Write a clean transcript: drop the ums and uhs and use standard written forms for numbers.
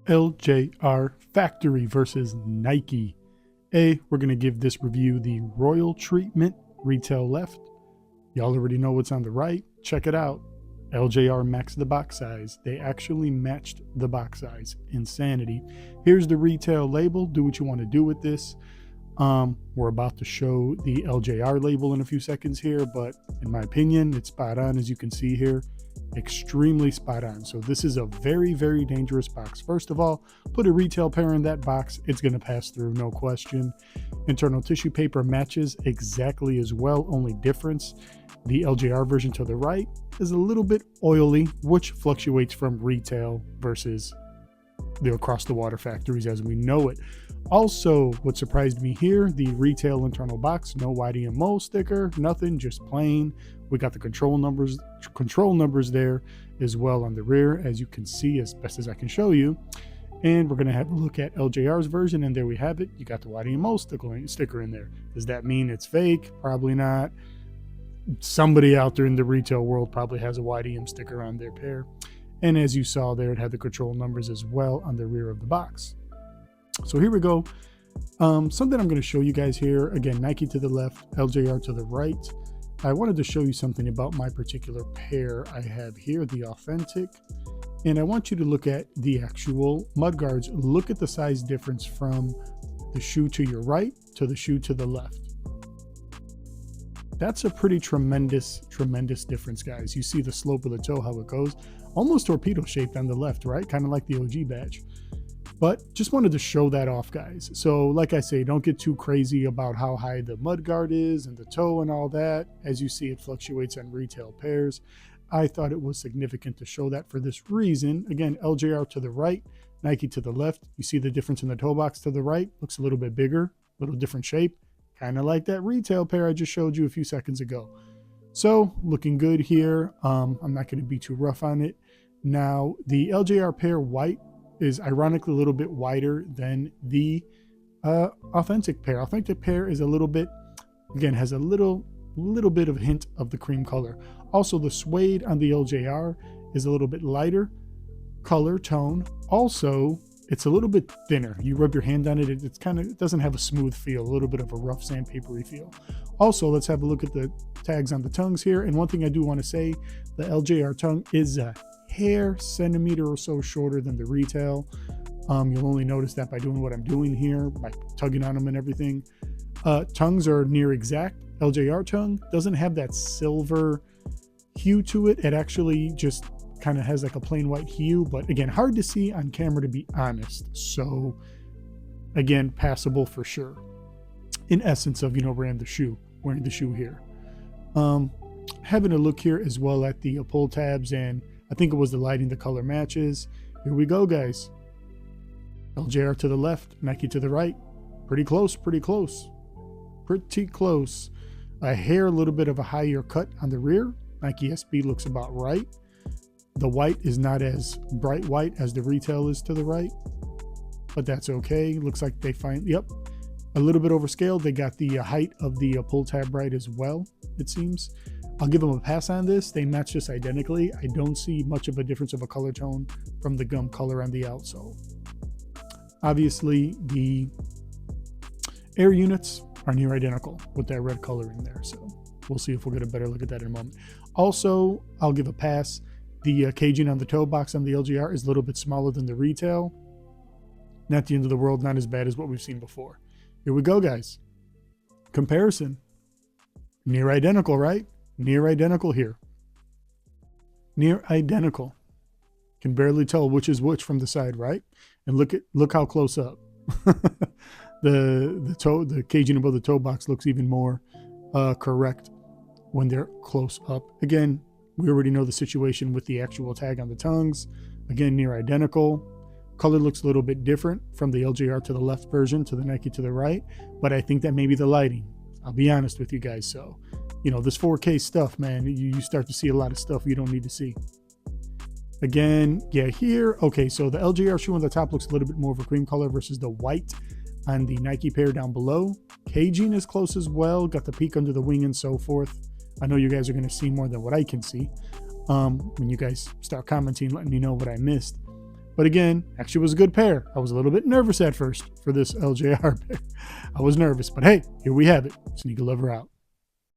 LJR Factory versus Nike. We're going to give this review the Royal Treatment retail left. Y'all already know what's on the right. Check it out. LJR maxed the box size. They actually matched the box size. Insanity. Here's the retail label. Do what you want to do with this. We're about to show the LJR label in a few seconds here, but in my opinion, it's spot on, as you can see here. Extremely spot on. So this is a very, very dangerous box. First of all, put a retail pair in that box. It's going to pass through, no question. Internal tissue paper matches exactly as well. Only difference, the LJR version to the right is a little bit oily, which fluctuates from retail versus the across the water factories as we know it. Also, what surprised me here, the retail internal box, no YDMO sticker, nothing, just plain. We got the control numbers there as well on the rear, as you can see, as best as I can show you. And we're going to have a look at LJR's version, and there we have it. You got the YDMO sticker in there. Does that mean it's fake? Probably not. Somebody out there in the retail world probably has a YDM sticker on their pair. And as you saw there, it had the control numbers as well on the rear of the box. So here we go. Something I'm going to show you guys here. Again, Nike to the left, LJR to the right. I wanted to show you something about my particular pair I have here, the Authentic. And I want you to look at the actual mudguards. Look at the size difference from the shoe to your right to the shoe to the left. That's a pretty tremendous difference, guys. You see the slope of the toe, how it goes. Almost torpedo shaped on the left, right? Kind of like the OG badge. But just wanted to show that off, guys. So like I say, don't get too crazy about how high the mudguard is and the toe and all that. As you see, it fluctuates on retail pairs. I thought it was significant to show that for this reason. Again, LJR to the right, Nike to the left. You see the difference in the toe box to the right. Looks a little bit bigger, a little different shape. Kind of like that retail pair I just showed you a few seconds ago. So looking good here. I'm not going to be too rough on it. Now, the LJR pair white is ironically a little bit wider than the Authentic pair. Authentic pair is a little bit, again, has a little bit of a hint of the cream color. Also, the suede on the LJR is a little bit lighter color tone. Also, it's a little bit thinner. You rub your hand on it, it doesn't have a smooth feel, a little bit of a rough sandpapery feel. Also, let's have a look at the tags on the tongues here. And one thing I do want to say, the LJR tongue is a hair centimeter or so shorter than the retail. You'll only notice that by doing what I'm doing here, by tugging on them and everything. Tongues are near exact. LJR tongue doesn't have that silver hue to it. It actually just kind of has like a plain white hue, but again, hard to see on camera, to be honest. So again, passable for sure. In essence of, wearing the shoe here. Having a look here as well at the pull tabs, and I think it was the lighting, the color matches. Here we go, guys. LJR to the left, Nike to the right. Pretty close. A hair, a little bit of a higher cut on the rear. Nike SB looks about right. The white is not as bright white as the retail is to the right, but that's okay. Looks like they a little bit overscaled. They got the height of the pull tab right as well, it seems. I'll give them a pass on this. They match this identically. I don't see much of a difference of a color tone from the gum color on the outsole. Obviously, the air units are near identical with that red color in there. So we'll see if we'll get a better look at that in a moment. Also, I'll give a pass. The caging on the toe box on the LJR is a little bit smaller than the retail. Not the end of the world, not as bad as what we've seen before. Here we go, guys. Comparison. Near identical, right? Near identical here. Near identical. Can barely tell which is which from the side, right? And look how close up. the caging above the toe box looks even more correct when they're close up. Again, we already know the situation with the actual tag on the tongues. Again, near identical. Color looks a little bit different from the LJR to the left version to the Nike to the right, but I think that may be the lighting. I'll be honest with you guys. So, this 4K stuff, man, you start to see a lot of stuff you don't need to see. Again, yeah, here, okay, so the LJR shoe on the top looks a little bit more of a cream color versus the white on the Nike pair down below. Caging is close as well, got the peak under the wing and so forth. I know you guys are going to see more than what I can see when you guys start commenting, letting me know what I missed. But again, actually was a good pair. I was a little bit nervous at first for this LJR pair. I was nervous, but hey, here we have it. Sneaker Lover out.